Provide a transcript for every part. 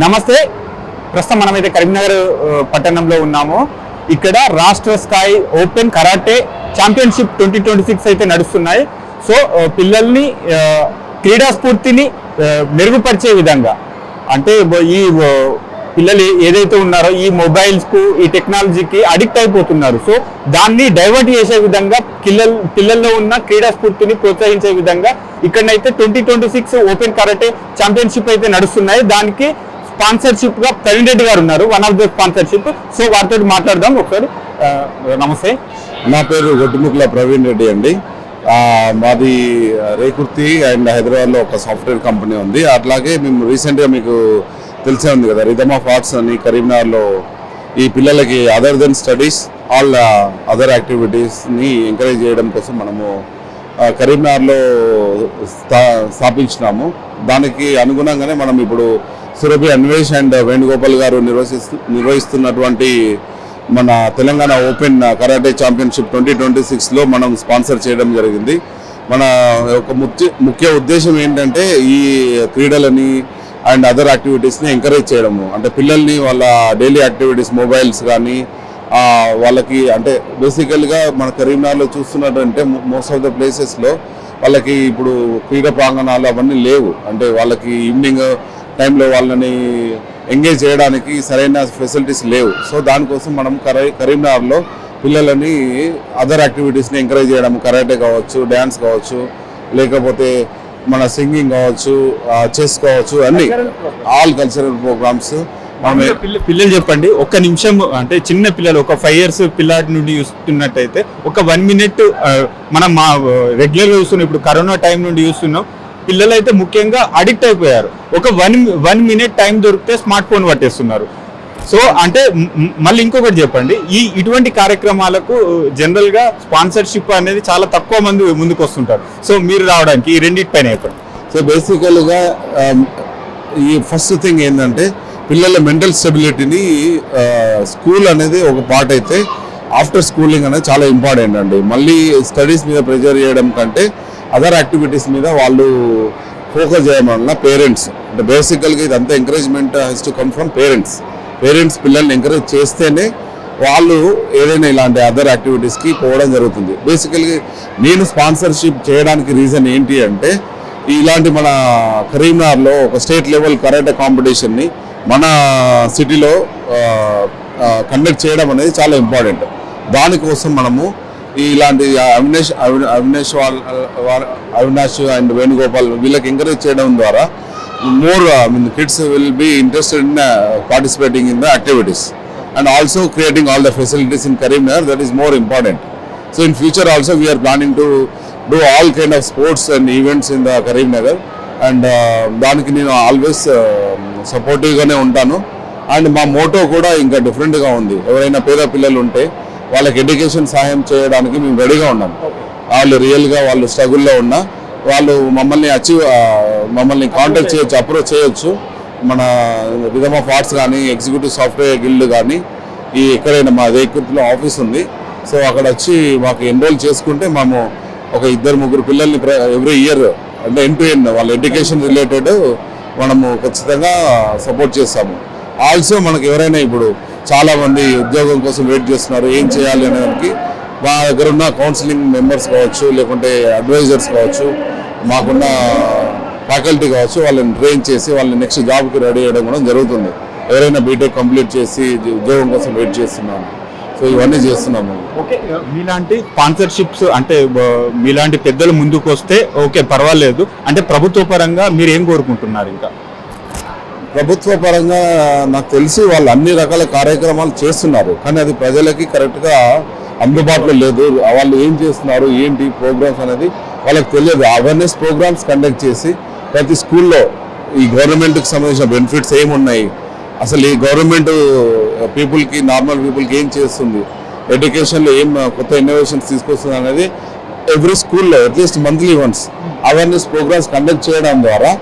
నమస్తే. ప్రస్తుతం మనమైతే కరీంనగర్ పట్టణంలో ఉన్నాము. ఇక్కడ రాష్ట్ర స్థాయి ఓపెన్ కరాటే ఛాంపియన్షిప్ 2026 అయితే నడుస్తున్నాయి. సో పిల్లల్ని క్రీడా స్ఫూర్తిని మెరుగుపరిచే విధంగా, అంటే ఈ పిల్లలు ఏదైతే ఉన్నారో ఈ మొబైల్స్కు ఈ టెక్నాలజీకి అడిక్ట్ అయిపోతున్నారు. సో దాన్ని డైవర్ట్ చేసే విధంగా పిల్లల్లో ఉన్న క్రీడా స్ఫూర్తిని ప్రోత్సహించే విధంగా ఇక్కడనైతే 2026 ఓపెన్ కరాటే ఛాంపియన్షిప్ అయితే నడుస్తున్నాయి. దానికి స్పాన్సర్షిప్ గా ప్రవీణ్ రెడ్డి గారు ఉన్నారు, one of the sponsorship. So వారితో మాట్లాడదాం ఒకసారి. నమస్తే. నా పేరు గొడ్డుముకుల ప్రవీణ్ రెడ్డి అండి. మాది రేకుర్తి అండ్ హైదరాబాద్లో ఒక సాఫ్ట్వేర్ కంపెనీ ఉంది. అట్లాగే మేము రీసెంట్గా మీకు తెలిసే ఉంది కదా, రిథమ్ ఆఫ్ ఆర్ట్స్ అని కరీంనగర్లో ఈ పిల్లలకి other then studies all other యాక్టివిటీస్ని ఎంకరేజ్ చేయడం కోసం మనము కరీంనగర్లో స్థాపించినాము. దానికి అనుగుణంగానే మనం ఇప్పుడు సురభి అన్వేష్ అండ్ వేణుగోపాల్ గారు నిర్వహిస్తున్నటువంటి మన తెలంగాణ ఓపెన్ కరాటే ఛాంపియన్షిప్ 2026లో మనం స్పాన్సర్ చేయడం జరిగింది. మన ఒక ముఖ్య ఉద్దేశం ఏంటంటే ఈ క్రీడలని అండ్ అదర్ యాక్టివిటీస్ని ఎంకరేజ్ చేయడము. అంటే పిల్లల్ని వాళ్ళ డైలీ యాక్టివిటీస్ మొబైల్స్ కానీ వాళ్ళకి, అంటే బేసికల్గా మన కరీంనగర్లో చూస్తున్నట్టు మోస్ట్ ఆఫ్ ద ప్లేసెస్లో వాళ్ళకి ఇప్పుడు క్రీడా ప్రాంగణాలు అవన్నీ లేవు. అంటే వాళ్ళకి ఈవినింగ్ టైంలో వాళ్ళని ఎంగేజ్ చేయడానికి సరైన ఫెసిలిటీస్ లేవు. సో దానికోసం మనం కరీంనగర్లో పిల్లలని అదర్ యాక్టివిటీస్ని ఎంకరేజ్ చేయడం, కరాటే కావచ్చు, డ్యాన్స్ కావచ్చు, లేకపోతే మన సింగింగ్ కావచ్చు, చెస్ కావచ్చు, అన్ని ఆల్ కల్చరల్ ప్రోగ్రామ్స్. పిల్లలు చెప్పండి, ఒక్క నిమిషం, అంటే చిన్న పిల్లలు ఒక 5 years పిల్లాడి నుండి చూస్తున్నట్టయితే ఒక 1 minute మనం మా రెగ్యులర్గా చూస్తున్నాం, ఇప్పుడు కరోనా టైం నుండి చూస్తున్నాం, పిల్లలు అయితే ముఖ్యంగా అడిక్ట్ అయిపోయారు. ఒక 1 minute టైం దొరికితే స్మార్ట్ ఫోన్ పట్టేస్తున్నారు. సో అంటే మళ్ళీ ఇంకొకటి చెప్పండి, ఇటువంటి కార్యక్రమాలకు జనరల్ గా స్పాన్సర్షిప్ అనేది చాలా తక్కువ మంది ముందుకు వస్తుంటారు. సో మీరు రావడానికి ఈ రెండింటి పైన చెప్పండి. సో బేసికల్గా ఈ ఫస్ట్ థింగ్ ఏంటంటే పిల్లల మెంటల్ స్టెబిలిటీని స్కూల్ అనేది ఒక పార్ట్ అయితే ఆఫ్టర్ స్కూలింగ్ అనేది చాలా ఇంపార్టెంట్ అండి. మళ్ళీ స్టడీస్ మీద ప్రెజర్ చేయడం కంటే అదర్ యాక్టివిటీస్ మీద వాళ్ళు ఫోకస్ చేయడం వల్ల పేరెంట్స్, అంటే బేసికల్గా ఇదంతా encouragement has to come from parents పిల్లల్ని ఎంకరేజ్ చేస్తేనే వాళ్ళు ఏదైనా ఇలాంటి అదర్ యాక్టివిటీస్కి పోవడం జరుగుతుంది. బేసికల్గా నేను స్పాన్సర్షిప్ చేయడానికి రీజన్ ఏంటి అంటే, ఇలాంటి మన కరీంనగర్లో ఒక స్టేట్ లెవెల్ కరాటే కాంపిటీషన్ని మన సిటీలో కండక్ట్ చేయడం అనేది చాలా ఇంపార్టెంట్. దానికోసం మనము ఇలాంటి అవినాష్ అండ్ వేణుగోపాల్ వీళ్ళకి ఎంకరేజ్ చేయడం ద్వారా more kids will be interested in participating in the activities and also creating all the facilities in Karimnagar. That is more important. So in future also we are planning to do all kind of sports and events in the Karimnagar, and దానికి నేను always సపోర్టివ్గానే ఉంటాను. And మా Moto కూడా ఇంకా డిఫరెంట్గా ఉంది. ఎవరైనా పేద పిల్లలు ఉంటే వాళ్ళకి ఎడ్యుకేషన్ సహాయం చేయడానికి మేము రెడీగా ఉన్నాం. వాళ్ళు రియల్గా వాళ్ళు స్ట్రగుల్లో ఉన్నా వాళ్ళు మమ్మల్ని కాంటాక్ట్ చేయొచ్చు, అప్రోచ్ చేయొచ్చు. మన రిథమ్ ఆఫ్ ఆర్ట్స్ కానీ, ఎగ్జిక్యూటివ్ సాఫ్ట్వేర్ గిల్డ్ కానీ, ఎక్కడైనా మా రేకుర్తిలో ఆఫీస్ ఉంది. సో అక్కడ వచ్చి మాకు ఎన్రోల్ చేసుకుంటే మేము ఒక 2-3 పిల్లల్ని ఎవ్రీ ఇయర్, అంటే ఎండ్ టు ఎండ్ వాళ్ళ ఎడ్యుకేషన్ రిలేటెడ్ మనము ఖచ్చితంగా సపోర్ట్ చేస్తాము. ఆల్సో మనకు ఎవరైనా ఇప్పుడు చాలామంది ఉద్యోగం కోసం వెయిట్ చేస్తున్నారు, ఏం చేయాలి అనేదానికి మా దగ్గర ఉన్న కౌన్సిలింగ్ మెంబర్స్ కావచ్చు, లేకుంటే అడ్వైజర్స్ కావచ్చు, మాకున్న ఫ్యాకల్టీ కావచ్చు, వాళ్ళని ట్రైన్ చేసి వాళ్ళని నెక్స్ట్ జాబ్కి రెడీ చేయడం కూడా జరుగుతుంది. ఎవరైనా బీటెక్ కంప్లీట్ చేసి ఉద్యోగం కోసం వెయిట్ చేస్తున్నాము. సో ఇవన్నీ చేస్తున్నాము. ఓకే, మీలాంటి స్పాన్సర్షిప్స్ అంటే మీలాంటి పెద్దలు ముందుకు వస్తే ఓకే పర్వాలేదు. అంటే ప్రభుత్వ పరంగా మీరు ఏం కోరుకుంటున్నారు? ఇంకా ప్రభుత్వ పరంగా నాకు తెలిసి వాళ్ళు అన్ని రకాల కార్యక్రమాలు చేస్తున్నారు, కానీ అది ప్రజలకి కరెక్ట్గా అందుబాటులో లేదు. వాళ్ళు ఏం చేస్తున్నారు, ఏంటి ప్రోగ్రామ్స్ అనేది వాళ్ళకి తెలియదు. అవేర్నెస్ ప్రోగ్రామ్స్ కండక్ట్ చేసి ప్రతి స్కూల్లో ఈ గవర్నమెంట్కి సంబంధించిన బెనిఫిట్స్ ఏమున్నాయి, అసలు ఈ గవర్నమెంట్ పీపుల్కి, నార్మల్ పీపుల్కి ఏం చేస్తుంది, ఎడ్యుకేషన్లో ఏం కొత్త ఇన్నోవేషన్స్ తీసుకొస్తుంది అనేది ఎవ్రీ స్కూల్లో at least monthly once awareness programs conduct చేయడం ద్వారా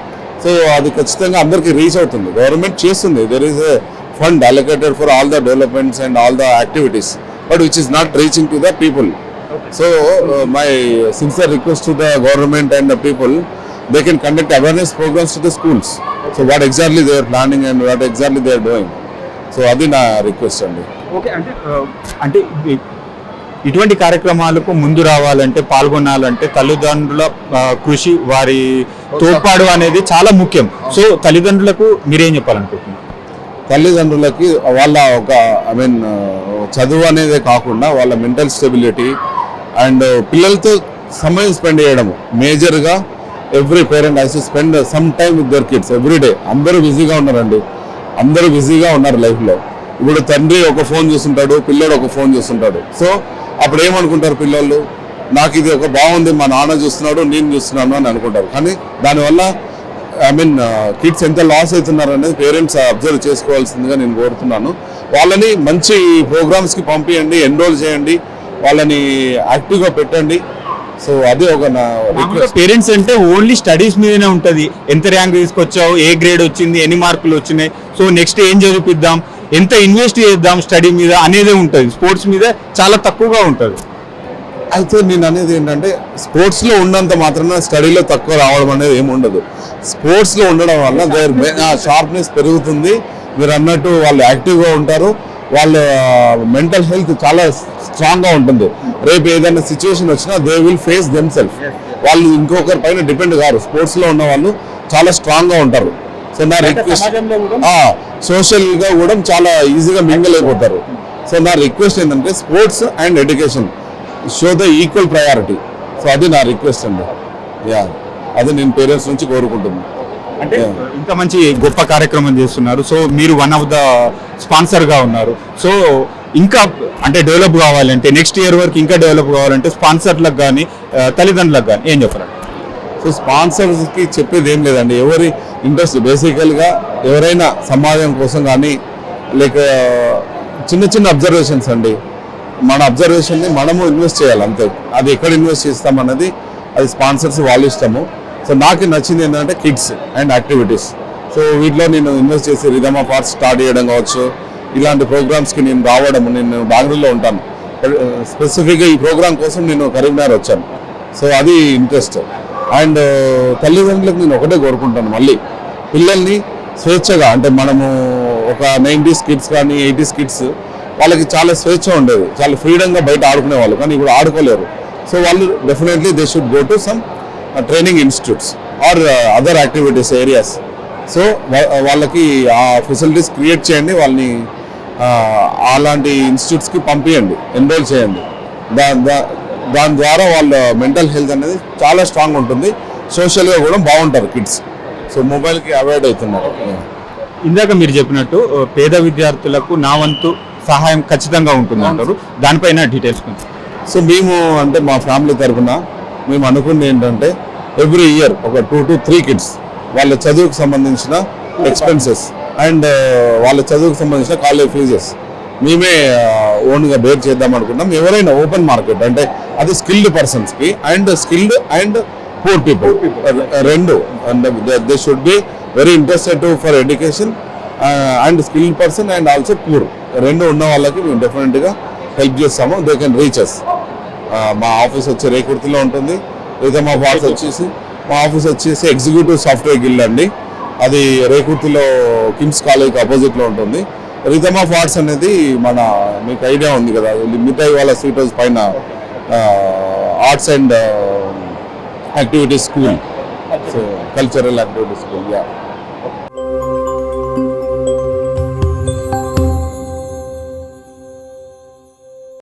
సో అది ఖచ్చితంగా అందరికీ రీచ్ అవుతుంది. గవర్నమెంట్ చేస్తుంది. There is a fund allocated for all the developments and all the activities, but which is not reaching to the people. Okay. So my sincere request to the government and the people, they can conduct awareness programs to the schools. So what exactly they are planning and what exactly they are doing. So అది నా request అండి. Okay, అంటే ఇటువంటి కార్యక్రమాలకు ముందు రావాలంటే, పాల్గొనాలంటే తల్లిదండ్రుల కృషి, వారి తోడ్పాటు అనేది చాలా ముఖ్యం. సో తల్లిదండ్రులకు మీరేం చెప్పాలనుకుంటున్నారు? తల్లిదండ్రులకి వాళ్ళ ఒక చదువు అనేదే కాకుండా వాళ్ళ మెంటల్ స్టెబిలిటీ అండ్ పిల్లలతో సమయం స్పెండ్ చేయడము మేజర్గా. Every parent has to spend some time with their kids every day. అందరూ బిజీగా ఉన్నారండి, అందరూ బిజీగా ఉన్నారు లైఫ్లో. ఇప్పుడు తండ్రి ఒక ఫోన్ చూస్తుంటాడు, పిల్లడు ఒక ఫోన్ చూస్తుంటాడు. సో అప్పుడు ఏమనుకుంటారు పిల్లలు, నాకు ఇది ఒక బాగుంది, మా నాన్న చూస్తున్నాడు, నేను చూస్తున్నాను అని అనుకుంటారు. కానీ దానివల్ల కిడ్స్ ఎంత లాస్ అవుతున్నారు అనేది పేరెంట్స్ అబ్జర్వ్ చేసుకోవాల్సిందిగా నేను కోరుతున్నాను. వాళ్ళని మంచి ప్రోగ్రామ్స్కి పంపించండి, ఎన్రోల్ చేయండి, వాళ్ళని యాక్టివ్గా పెట్టండి. సో అదే ఒక నా రిక్వెస్ట్. పేరెంట్స్ అంటే ఓన్లీ స్టడీస్ మీదనే ఉంటుంది. ఎంత ర్యాంక్ తీసుకొచ్చావు, ఏ గ్రేడ్ వచ్చింది, ఎన్ని మార్కులు వచ్చినాయి, సో నెక్స్ట్ ఏం చదివిద్దాం, ఎంత ఇన్వెస్ట్ చేద్దాం స్టడీ మీద అనేదే ఉంటుంది. స్పోర్ట్స్ మీద చాలా తక్కువగా ఉంటుంది. అయితే నేను అనేది ఏంటంటే స్పోర్ట్స్లో ఉన్నంత మాత్రాన స్టడీలో తక్కువ రావడం అనేది ఏమి ఉండదు. స్పోర్ట్స్లో ఉండడం వల్ల దేర్ షార్ప్నెస్ పెరుగుతుంది. మీరు అన్నట్టు వాళ్ళు యాక్టివ్గా ఉంటారు, వాళ్ళ మెంటల్ హెల్త్ చాలా స్ట్రాంగ్గా ఉంటుంది. రేపు ఏదైనా సిచ్యువేషన్ వచ్చినా they will face them self. వాళ్ళు ఇంకొకరి పైన డిపెండ్ కారు. స్పోర్ట్స్లో ఉన్న వాళ్ళు చాలా స్ట్రాంగ్గా ఉంటారు. సో నా రిక్వెస్ట్, సోషల్గా కూడా చాలా ఈజీగా మింగిల్ అయిపోతారు. సో నా రిక్వెస్ట్ ఏంటంటే sports and education show the equal priority. So అది నా రిక్వెస్ట్ అండి. అది నేను పేరెంట్స్ నుంచి కోరుకుంటున్నాను. అంటే ఇంత మంచి గొప్ప కార్యక్రమం చేస్తున్నారు. సో మీరు వన్ ఆఫ్ ద స్పాన్సర్గా ఉన్నారు. సో ఇంకా అంటే డెవలప్ కావాలంటే, నెక్స్ట్ ఇయర్ వరకు ఇంకా డెవలప్ కావాలంటే స్పాన్సర్లకు కానీ తల్లిదండ్రులకు కానీ ఏం చెప్పారు? సో స్పాన్సర్స్కి చెప్పేది ఏం లేదండి. ఎవరి ఇంట్రెస్ట్ బేసికల్గా ఎవరైనా సమాజం కోసం కానీ లేక చిన్న చిన్న అబ్జర్వేషన్స్ అండి, మన అబ్జర్వేషన్ని మనము ఇన్వెస్ట్ చేయాలి అంతే. అది ఎక్కడ ఇన్వెస్ట్ చేస్తామన్నది అది స్పాన్సర్స్ వాళ్ళు ఇష్టము. సో నాకు నచ్చింది ఏంటంటే కిడ్స్ అండ్ యాక్టివిటీస్. సో వీటిలో నేను ఇన్వెస్ట్ చేసి రిథమ్ ఆఫ్ ఆర్ట్స్ స్టార్ట్ చేయడం కావచ్చు, ఇలాంటి ప్రోగ్రామ్స్కి నేను రావడం. నేను బెంగళూరులో ఉంటాను, స్పెసిఫిక్గా ఈ ప్రోగ్రామ్ కోసం నేను కరీంనగర్ వచ్చాను. సో అది ఇంట్రెస్ట్. అండ్ తల్లిదండ్రులకు నేను ఒకటే కోరుకుంటాను, మళ్ళీ పిల్లల్ని స్వేచ్ఛగా, అంటే మనము ఒక 90s కిడ్స్ కానీ 80s కిడ్స్ వాళ్ళకి చాలా స్వేచ్ఛ ఉండేది, చాలా ఫ్రీడంగా బయట ఆడుకునే వాళ్ళు. కానీ ఇప్పుడు ఆడుకోలేరు. సో వాళ్ళు definitely they should go to some training institutes or other activities areas. So వాళ్ళకి ఆ ఫెసిలిటీస్ క్రియేట్ చేయండి, వాళ్ళని అలాంటి ఇన్స్టిట్యూట్స్కి పంపించండి, ఎన్రోల్ చేయండి. దాని ద్వారా వాళ్ళ మెంటల్ హెల్త్ అనేది చాలా స్ట్రాంగ్ ఉంటుంది, సోషల్గా కూడా బాగుంటారు కిడ్స్. సో మొబైల్కి అవాయిడ్ అవుతున్నారు. ఇందాక మీరు చెప్పినట్టు పేద విద్యార్థులకు నా వంతు సహాయం ఖచ్చితంగా ఉంటుంది అంటారు, దానిపైన డీటెయిల్స్. సో మేము అంటే మా ఫ్యామిలీ తరఫున మేము అనుకుంది ఏంటంటే ఎవ్రీ ఇయర్ ఒక 2 to 3 కిడ్స్ వాళ్ళ చదువుకు సంబంధించిన ఎక్స్పెన్సెస్ అండ్ వాళ్ళ చదువుకు సంబంధించిన కాలేజ్ ఫీజెస్ మేమే ఓన్గా బేర్ చేద్దాం అనుకున్నాం. ఎవరైనా ఓపెన్ మార్కెట్ అంటే అది స్కిల్డ్ పర్సన్స్కి and skilled and poor people రెండు, and they should be very interested for education and skilled person and also poor, రెండు ఉన్న వాళ్ళకి మేము డెఫినెట్గా హెల్ప్ చేస్తాము. They can reach us. మా ఆఫీస్ వచ్చి రేకుర్తిలో ఉంటుంది. రిథమ్ ఆఫ్ ఆర్ట్స్ వచ్చేసి మా ఆఫీస్ వచ్చేసి ఎగ్జిక్యూటివ్ సాఫ్ట్వేర్ గిల్డ్ అండి. అది రేకుర్తిలో కిమ్స్ కాలేజ్కి ఆపోజిట్లో ఉంటుంది. రిథమ్ ఆఫ్ ఆర్ట్స్ అనేది మన మీకు ఐడియా ఉంది కదా, మిగతా వాళ్ళ స్వీట్ హౌస్ పైన arts and activities school, so cultural activities school.